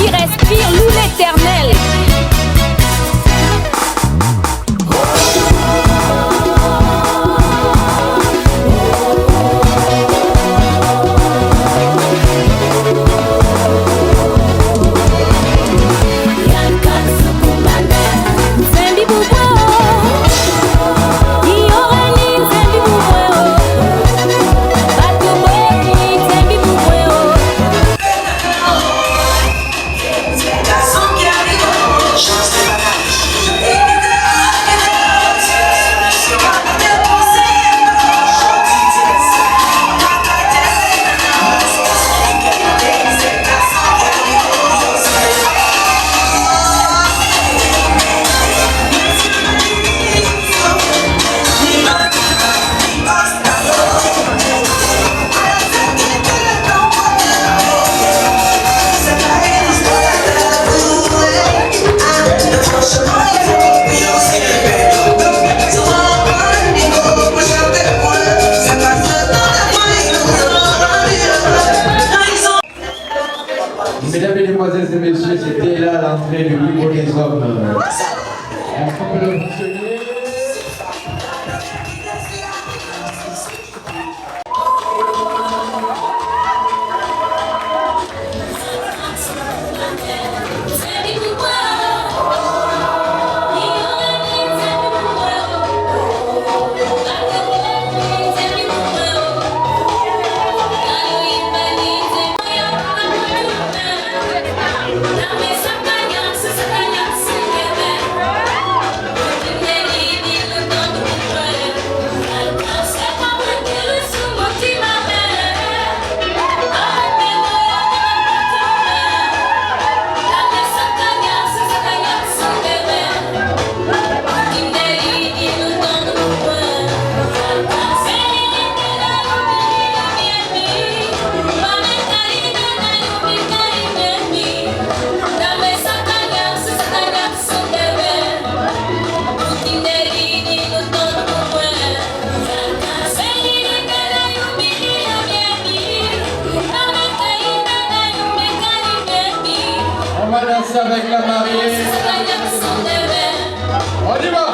qui respire, loue l'éternel. Mesdames, Mesdemoiselles et Messieurs, c'était là l'entrée du livre des hommes. On peut le mentionner. On va danser avec la mariée. On y va.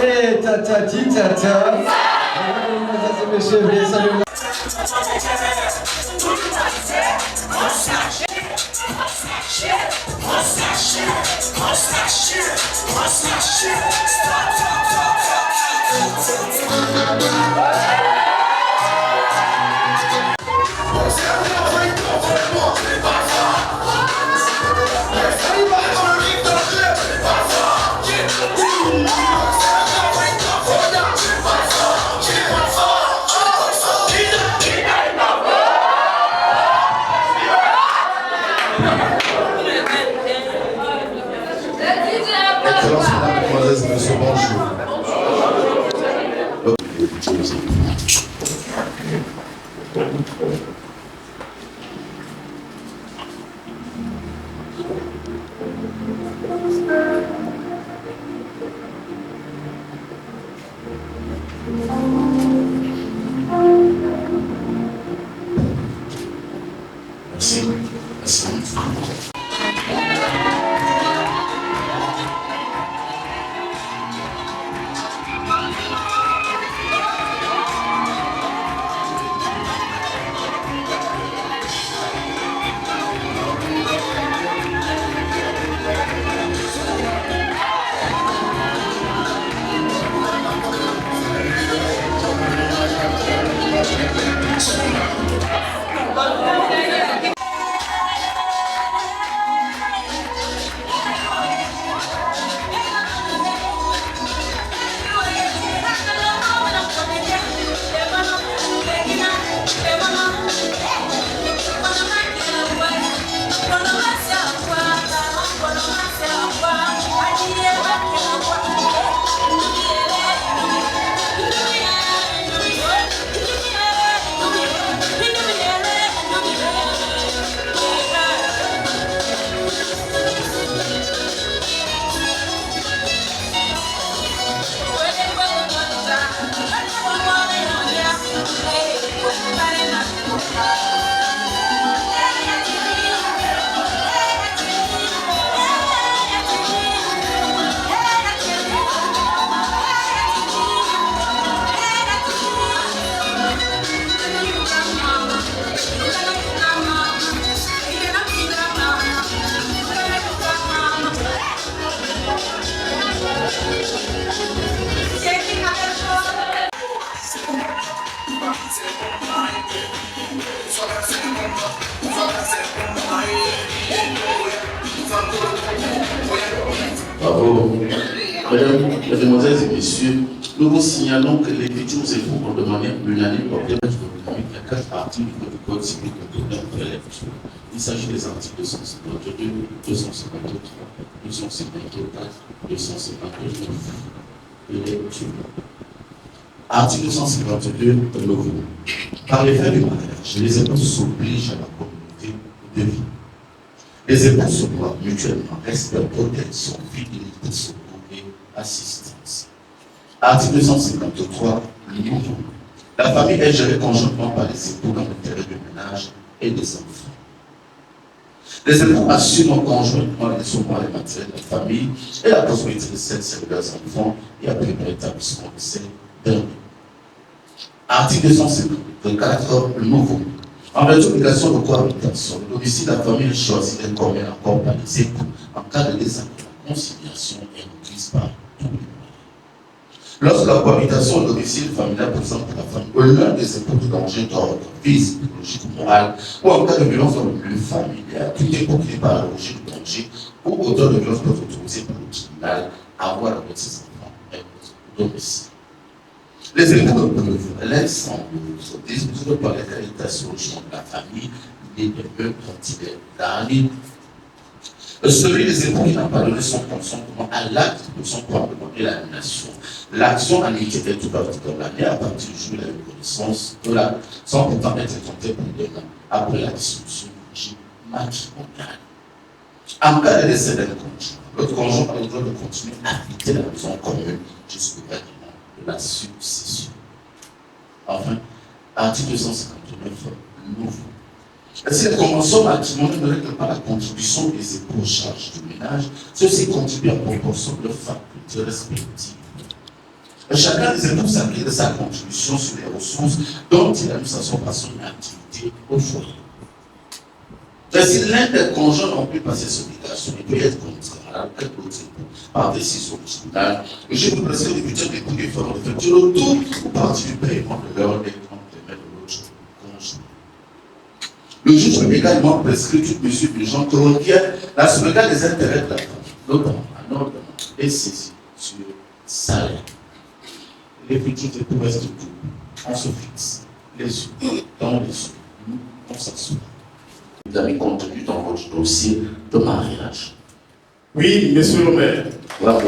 Hey, tata, tata. Mesdames et messieurs, veuillez saluer. les futurs époux. Merci. Merci. Bravo. Mesdames, Mesdemoiselles et Messieurs, nous vous signalons que les futurs époux ont de manière unanime opté pour la 4 articles du Code civil de l'élection. Il s'agit des articles 252, 253, 254, 259 de l'élection. Article 252 de nouveau. Par l'effet du mariage, les époux s'obligent à la communauté de vie. Les époux se doivent mutuellement respect, protection, fidélité, secours et assistance. Article 253, le nouveau. La famille est gérée conjointement par les époux dans l'intérêt du ménage et des enfants. Les époux assument conjointement les soins et les matériels de la famille et la prospérité de celles de leurs enfants et après leur établissement de ces derniers. Article 254, le nouveau. En vertu de l'obligation de cohabitation, le domicile de la famille est choisi et commun encore par les époux en cas de désaccord. La conciliation est requise par tous les moyens. Lorsque la cohabitation au domicile familial présente à la famille ou l'un des époux de danger d'ordre physique, psychologique ou moral, ou en cas de violence dans le milieu familial, tout est procuré par la logique de danger ou auteur de violence peuvent autoriser par le tribunal à avoir avec ses enfants au domicile. Les époux de preuve laissent en cause disent par la qualification de la famille et de eux quand il est damné. Celui des époux qui n'a pas donné son consentement à l'acte de son commandement et l'annulation. L'action annuité est ouverte dans l'année à partir du jour de la reconnaissance de la sans pourtant être tentée pour demain après la dissolution du régime matrimonial. En cas de décès d'un conjoint, l'autre conjoint a le droit de continuer à habiter la maison commune jusqu'au règlement de la succession. Enfin, article 259, nouveau. Si la convention matrimoniale ne règle pas la contribution des époux aux charges du ménage, ceux-ci contribuent en proportion de leurs facultés respectives. Chacun des époux s'acquitte de sa contribution sur les ressources dont il a l'administration par son activité au foyer. Si l'un des conjoints n'a pu passer cette obligation, il peut être contraint à l'autre époux par décision du tribunal. Le juge vous prescrit des futurs époux qui feront effectuer le tout ou partie du paiement de leur dette contre les mains de l'autre conjoint. Le juge peut également prescrire toute mesure urgente qui requiert la sauvegarde des intérêts de la famille, notamment un ordre et saisie sur salaire. Les futurs époux restent debout. On se fixe les yeux dans les yeux. Nous, on s'assoit. Vous avez contenu dans votre dossier de mariage. Oui, monsieur le maire. Bravo.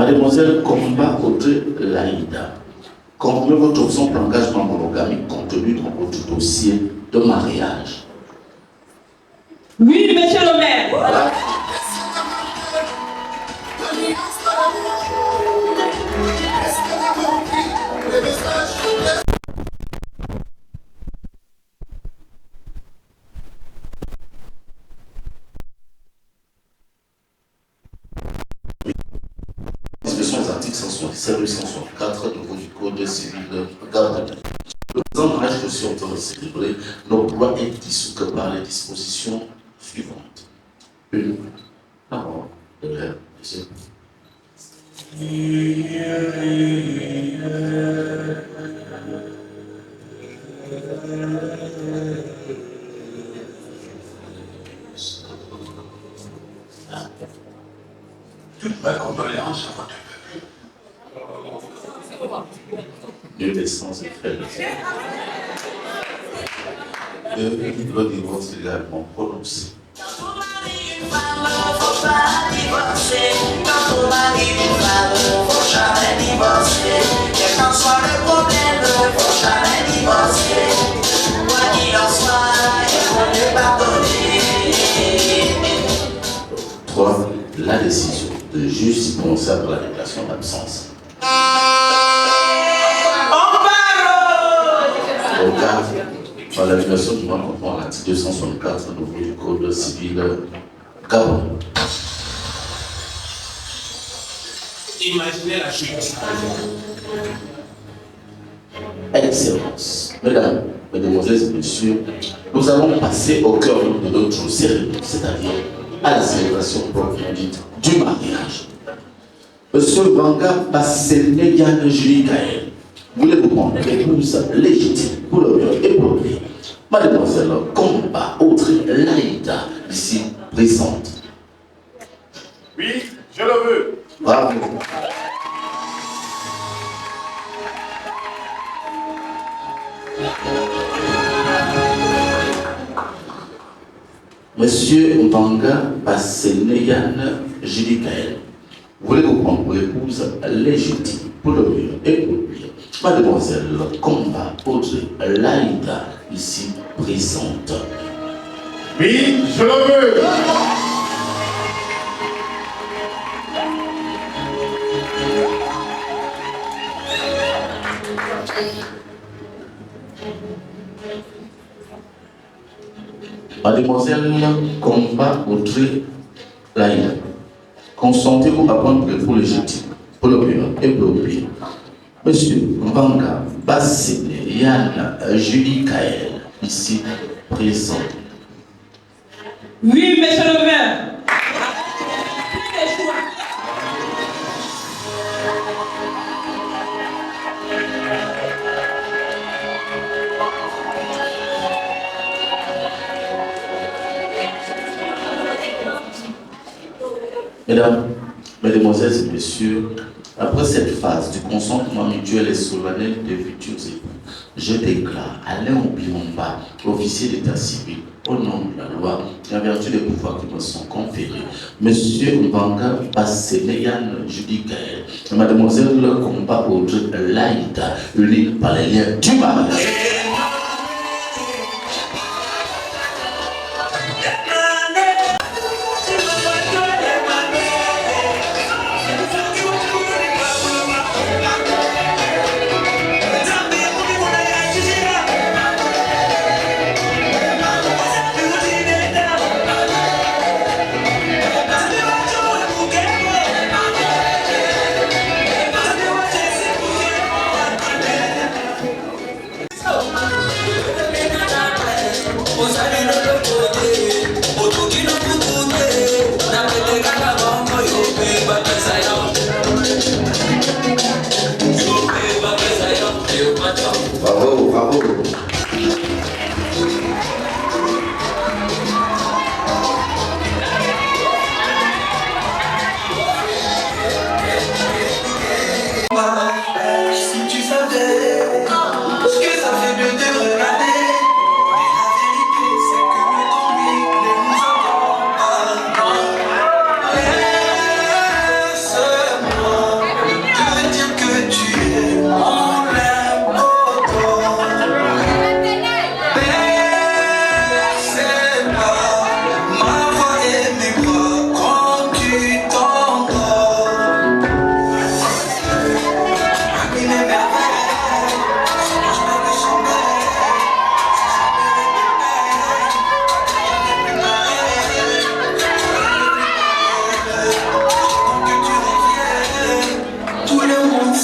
Mademoiselle Komba Audrey Laïda, confirmez votre option pour l'engagement monogamique contenu dans votre dossier de mariage. Oui, monsieur le maire. Voilà. Disposition des articles 177 et 164 du Code civil garde. Le présent mariage que je suis en train de célébrer ne pourra être dissous que par les dispositions suivantes. Une parole de l'air, monsieur. Toute ma condoléance à votre peuple. Dieu descend et fait le ciel. Le divorce légalement prononcé. Trois, la décision de juge concerne la déclaration d'absence. Au cas, par la violation du droit conforme à l'article 264 du Code civil Gabon. Imaginez la chute. Excellence. Mesdames, mesdemoiselles et messieurs, nous allons passer au cœur de notre cérémonie, c'est-à-dire à la célébration proprement dite du mariage. Monsieur Banga Bassenegan Julie Gaël, voulez-vous prendre l'épouse légitime pour le mieux et pour le pire, Mademoiselle Komba Audrey Laïda, ici présente. Oui, je le veux. Bravo. Monsieur Mbanga Bassenegan Julie Gaël, voulez-vous prendre pour épouse légitime pour le mieux et pour le pire, Mademoiselle Komba Audrey Laïda, ici présente. Oui, je le veux. Mademoiselle Komba Audrey Laïda, consentez-vous à prendre pour époux légitime pour le mieux et pour le pire, Monsieur Mbanga Bassenegan Julie Gaël, ici présent. Oui, monsieur le maire. Plus de choix. Mesdames, mesdemoiselles et messieurs, après cette phase du consentement mutuel et solennel des futurs époux, je déclare Alain Obiomba, officier d'état civil, au nom de la loi et en vertu des pouvoirs qui me sont conférés, Monsieur Mbanga Bassenegan Julie Gaël et Mademoiselle Komba Audrey Laïda, unis par les liens du mariage.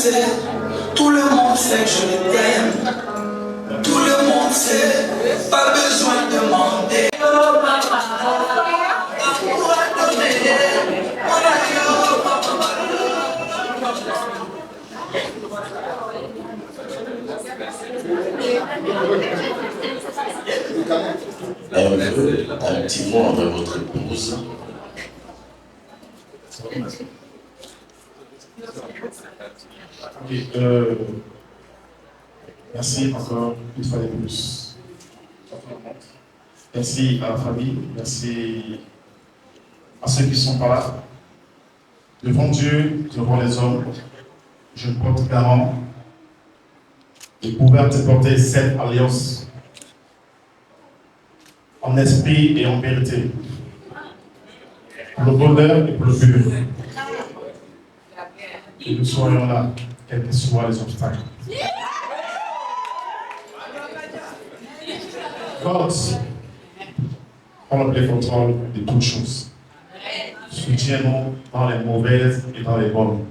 sait, tout le monde sait que je t'aime. Tout le monde sait, pas besoin de demander. Oh papa, pour donner mon amour. Un petit mot envers votre épouse. Okay, merci encore une fois de plus. Merci à la famille, merci à ceux qui sont pas là. Devant Dieu, devant les hommes, je porte garant de pouvoir te porter cette alliance en esprit et en vérité, pour le bonheur et pour le but. Que nous soyons là, quels que soient les obstacles. God, prends le contrôle de toutes choses. Soutiens-nous dans les mauvaises et dans les bonnes.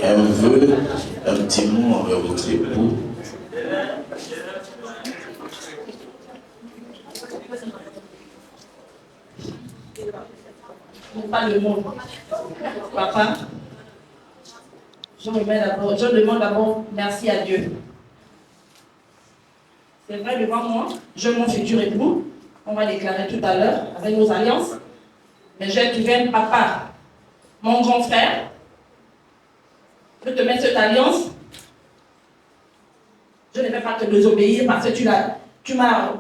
Un vœu, un petit mot envers votre époux. Pas le mot. Papa, je demande d'abord merci à Dieu. C'est vrai, devant moi, je mon futur époux, on va déclarer tout à l'heure avec nos alliances, mais j'ai trouvé un papa, mon grand frère. Je te mets cette alliance. Je ne vais pas te désobéir parce que tu m'as,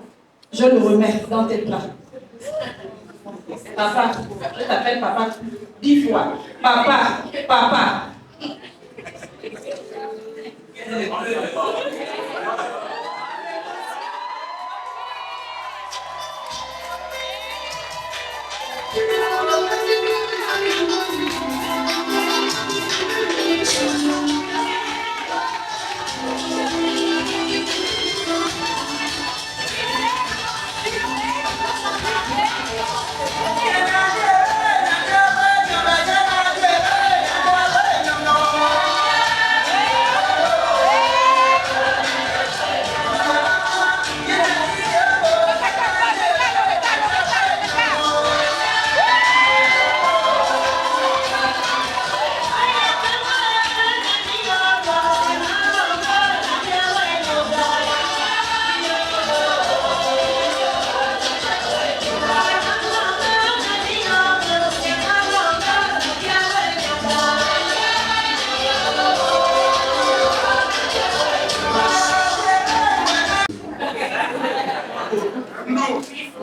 je le remets dans tes plans. Papa, je t'appelle papa 10 fois. Papa, papa.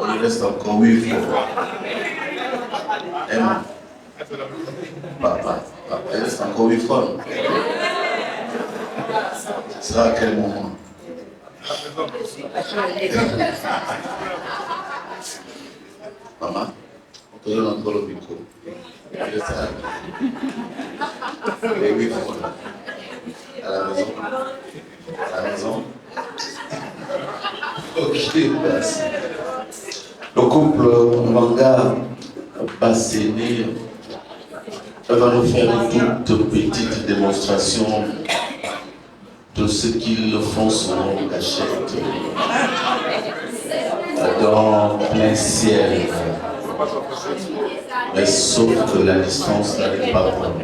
On y reste encore 8 fois. Emma. Papa, il reste encore 8 fois. Ce sera à quel moment? Maman, on te donne encore le micro. Et oui, voilà. À la maison. À la maison. Ok, merci. Le couple Manga Basséné va nous faire une toute petite démonstration de ce qu'ils font souvent en cachette dans plein ciel. Mais sauf que la distance n'arrive pas pour nous.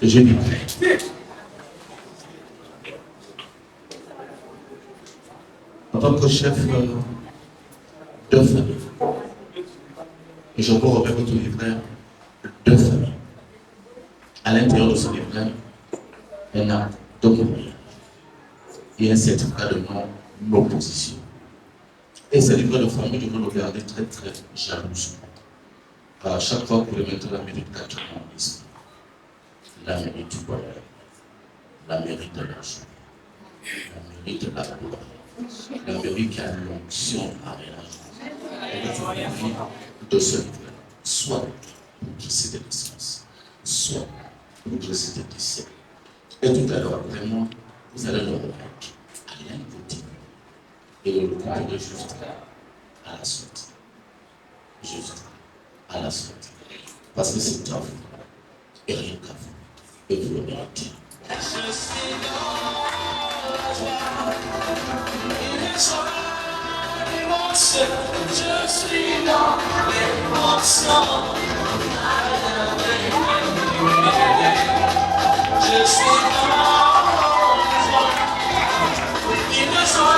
Je dis en tant que chef de famille, et je vous remets votre livret de famille. À l'intérieur de ce livret, un acte de mourir et un certificat de non-opposition. Et ce livret de famille, je veux le garder très très jalousement. À chaque fois que vous remettez la méditation en esprit, la mérite du bonheur, la mérite de l'argent, la mérite de la gloire, la mérite qui a l'onction à réagir. Et que tu profites de ce livre, soit pour dresser des naissances, soit pour dresser des décès, Et tout à l'heure, vraiment, vous allez le remettre à l'invité. Et vous le comprendrez juste à la sortie. Juste à la sortie. Parce que c'est à vous. Et rien qu'à vous. Et vous le méritez. Je suis dans toi. Je suis dans l'émotion. Je suis dans toi. Il ne sera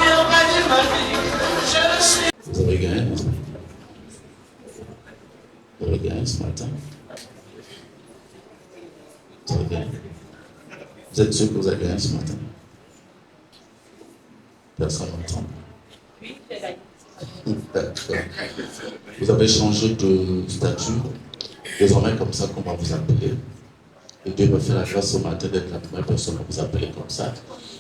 dire ma vie. Je suis. Vous avez gagné, n'est-ce pas? Vous avez gagné ce matin? Vous avez gagné? Vous êtes sûr que vous avez gagné ce matin? Personne n'entend. Oui, j'ai gagné. D'accord. Vous avez changé de statut. Désormais, comme ça qu'on va vous appeler. Et Dieu me fait la grâce ce matin d'être la première personne à vous appeler comme ça.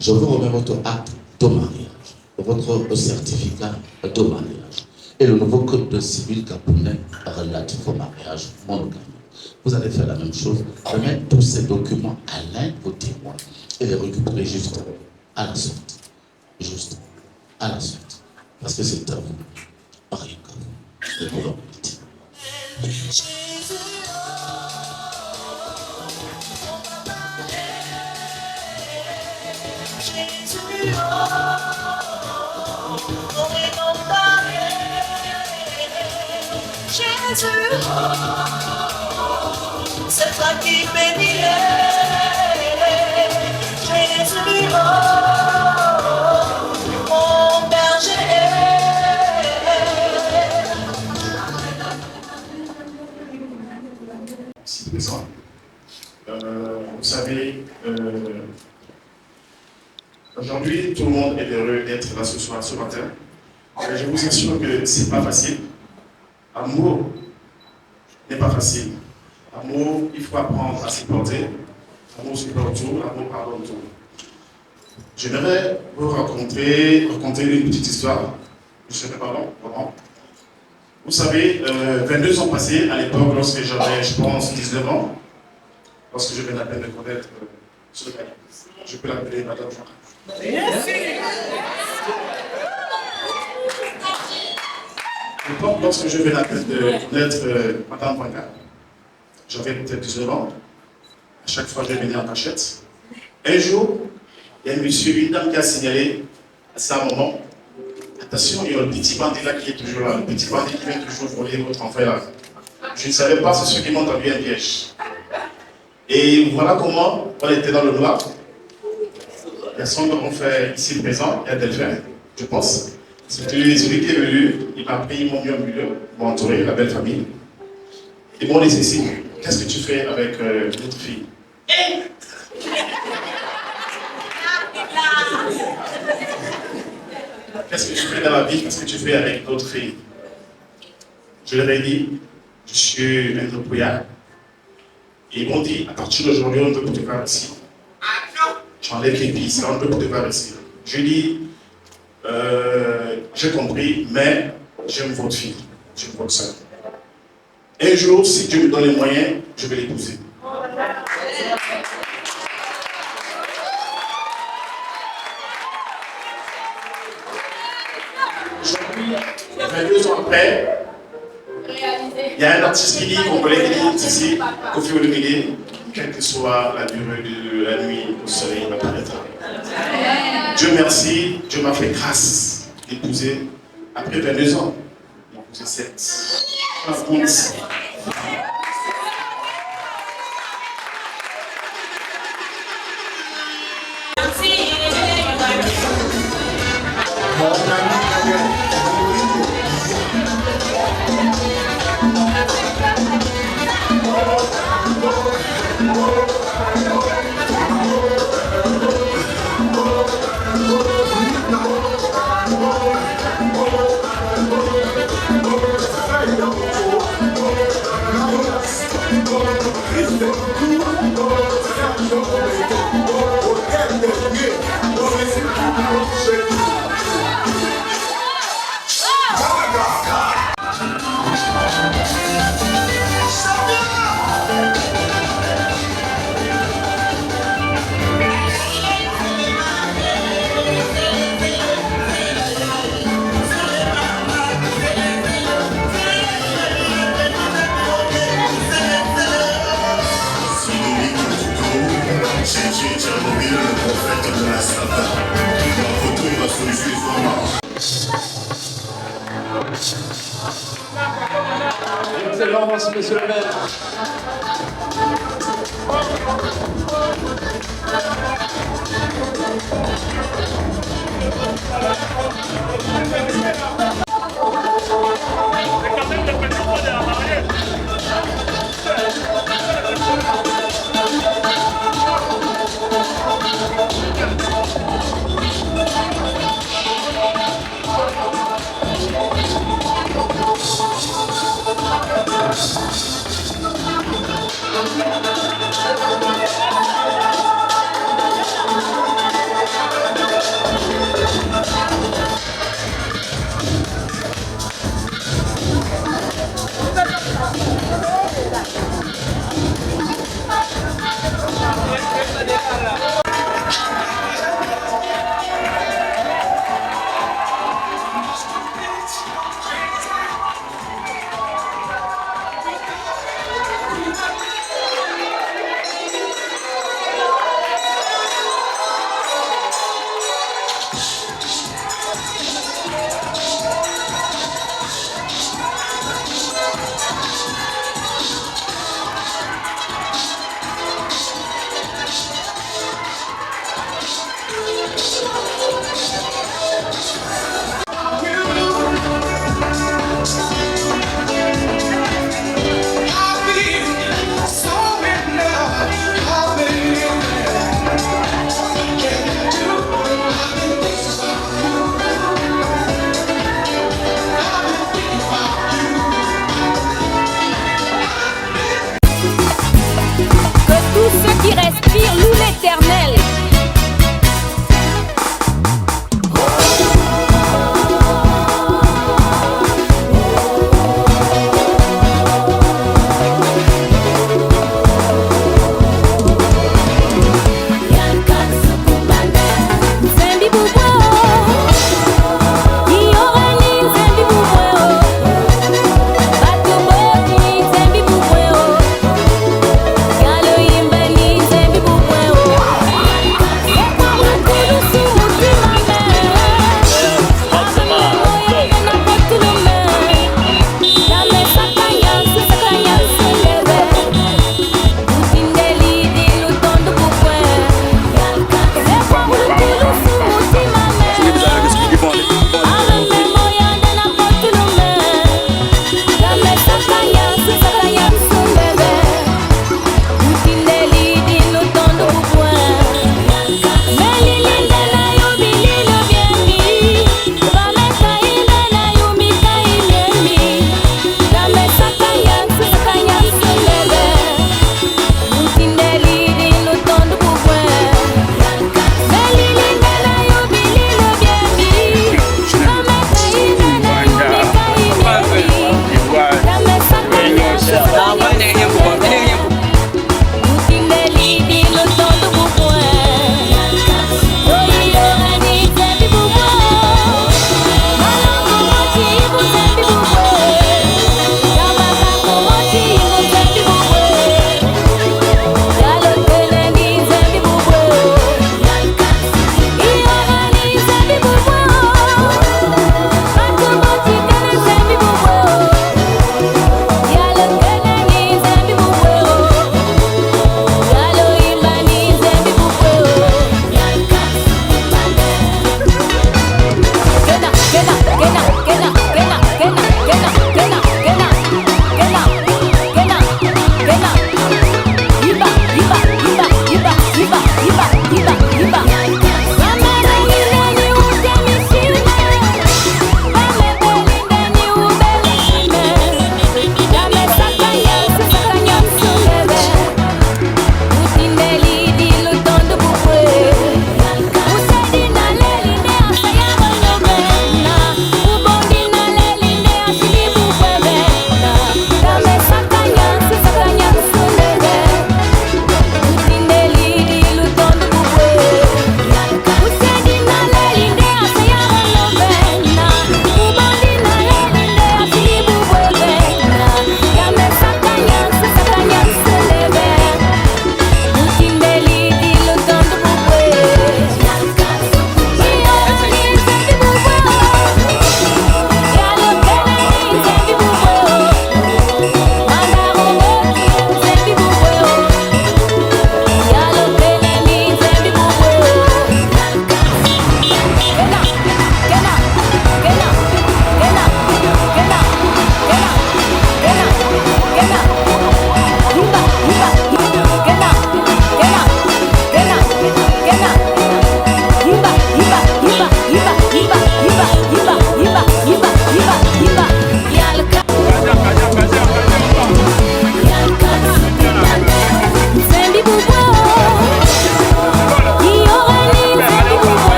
Je vous remets votre acte de mariage, votre certificat de mariage et le nouveau code civil gabonais relatif au mariage monogame. Vous allez faire la même chose, remettre tous ces documents à l'un de vos témoins et les récupérer juste à la sortie. Juste à la sortie. Parce que c'est à vous, rien qu'à vous, de vous remettre. Jésus, c'est toi qui bénis. Jésus, mon berger. Si présent. Vous savez, aujourd'hui, tout le monde est heureux d'être là ce soir, ce matin. Mais je vous assure que c'est pas facile. Amour n'est pas facile. Amour, il faut apprendre à supporter. Amour supporte tout, amour pardonne tout. J'aimerais vous raconter une petite histoire. Je ne sais pas comment. Vous savez, 22 ans passés, à l'époque, lorsque j'avais, je pense, 19 ans, lorsque je venais à peine de connaître ce gars, je peux l'appeler Madame Jean. À l'époque, lorsque je venais à peine de connaître Madame Vanga, j'avais peut-être 19 ans. À chaque fois, je venais en cachette. Un jour, il y a une dame qui a signalé à sa maman: attention, il y a le petit bandit là qui est toujours là, le petit bandit qui vient toujours voler votre enfant là. Je ne savais pas, c'est ceux qui m'ont tendu un piège. Et voilà comment on était dans le noir. Il y a son qu'on fait ici présent, il y a Delphin, je pense. C'était celui qui est venu, il m'a pris, ils m'ont mis au milieu, ils m'ont entouré, la belle famille. Ils m'ont laissé ici. Qu'est-ce que tu fais avec notre fille? Qu'est-ce que tu fais dans la vie? Qu'est-ce que tu fais avec d'autres filles? Je leur ai dit, je suis un dépouillard. Et ils m'ont dit, à partir d'aujourd'hui, on ne peut plus te voir ici. J'enlève les pistes, on ne peut plus te voir ici. Je dis, j'ai compris, mais j'aime votre fille, j'aime votre soeur. Un jour, si Dieu me donne les moyens, je vais l'épouser. Aujourd'hui, 22 ans après, il y a un artiste qui dit, congolais qui dit ici, Kofi Olomide, quelle que soit la durée de la nuit, le soleil apparaîtra. Dieu merci, Dieu m'a fait grâce d'épouser, après 22 ans, d'épouser cette. Merci, monsieur le maire.